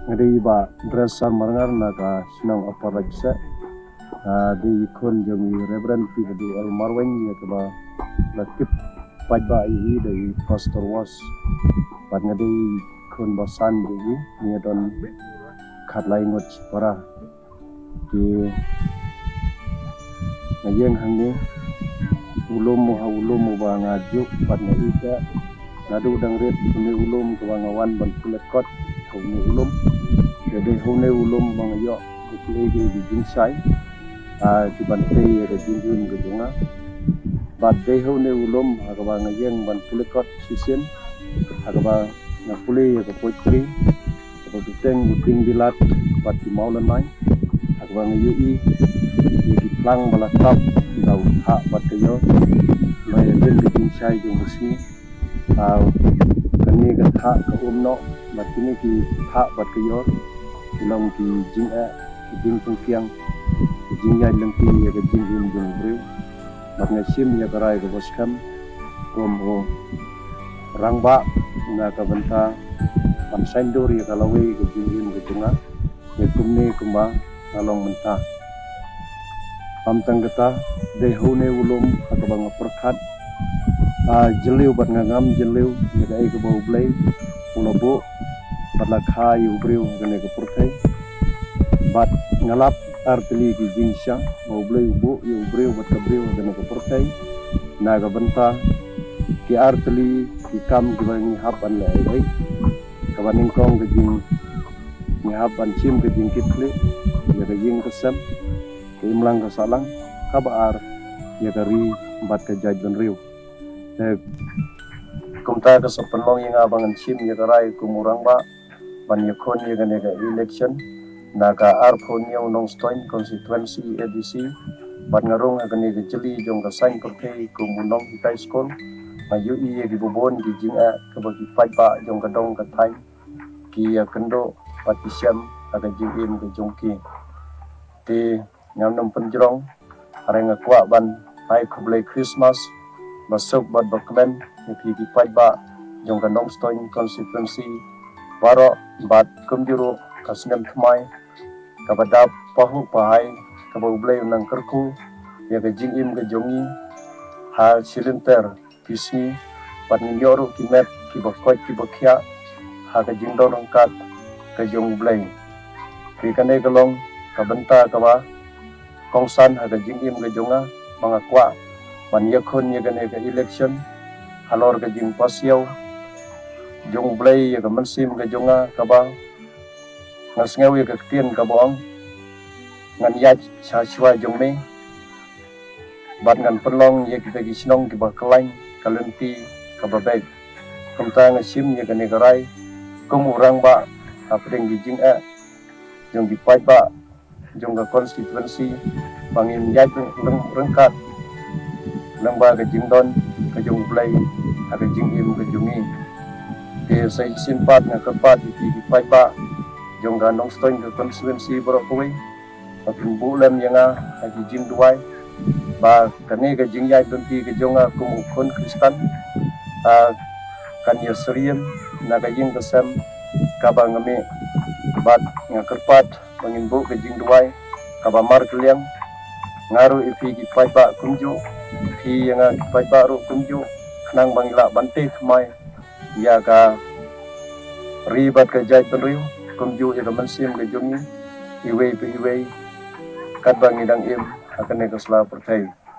ngadi ba dresa marangar naga sinang aparajsa di ikon jami Reverend P.D. L. Marweng ya keba lakip pajba ini dari Pastor Was pat ngadi ikon basan jadi ni don khatlai ngot para di ngayen hangni ulum ba ngajuk pat ngadi ka nadu dang red ni ulum ka ngawan ban pulekot hune ulum jadi hune ulum bang yo kuti di jinsai di bantai ada jinjun gedunga bad de hune ulum agaba ngayeng ban pulekot sisin agaba na puli ya potri ko duteng buting bilat bat di maulan mai agaba ngayi di plang balatap dau ha bat kayo mai den di jinsai jung musni kani ga ha ka umno matini ki ha bat kayo ilong ki jinga ki jing pungkiang ki jingya lengki ya ga jing jung breu matna sim ya garai ga boskam komo rangba na ka banta pansaindur ya kalawe ga jing ga junga ya kumni kumba nalong menta pamtang gata de hone ulum akabang perkhat jeliu bat ngangam jeliu ya ga ga bau blai ulobo batla khai ubreu gane ga purkai bat ngalap arteli ki jingsha mau blai ubo ya ubreu bat kabreu gane ga purkai naga benta ki arteli ki kam ki bangi hapan la ai kabaning kong ga jing ni hapan chim ga jing kitli ya ga jing kesam ki imlang ga salang kabar ya gari bat ka jajban riu kumta ka sapanlong yang abangan chim ya garai kumurang ba ban yakon ya gane ga election naga arphon ya unong stoin constituency ADC ban ngarong ga gane ga jeli jong ga sain perke kumunong high school mayu i ya gibobon gi jinga ka bagi paipa jong ga dong ga thai ki ya kendo patisiam aga jingim ga jongki ti nyam nam penjrong arenga kwa ban pai kublai Christmas masuk bat bakmen ki paipa jong ga nong stoin constituency waro bat kumjuru kasngam thmai kabada pahu pahai kabublay nang kerku ya ga jingim ga jongi ha silinter pisi pat nyoru kimet ki bakot ki bakya ha ga jingdo rangkat ka jong blay ki kanai galong kabenta kawa kongsan ha ga jingim ga jonga mga kwa ban yakon ya ga election halor ga jing pasyaw jong blay ya ga mansim ga jonga kaba ngasngaw ya ga tien ka boong ngan yaj sa shwa jong me bat ngan perlong ya kita gisnong ki baklain kalenti ka babeg kumta ngasim ya ga negarai kumurang ba apring gi jing jong gi pai ba jong ga constituency bangin yaj rengkat nang ba ga jingdon ka jong blay aga jingim ga jongi ke sai simpat nga kapat di paipa jong ganong stoin ke constituency borokoi akin bulan yang agi jing duai ba kane ga jingyai donti ke jonga kumukon kristan kan yasriem naga jing kesem kabang ngame bat nga kapat mangimbu ke jing duai kabamar kliang ngaru ifi ki paipa kunju fi yang paipa ru kunju nang bangila bante khmai ya ka ribat ka jai penriu kumju ya mansim ke jongi iwe pe iwe kat bangidang im akan ne ka sla pertai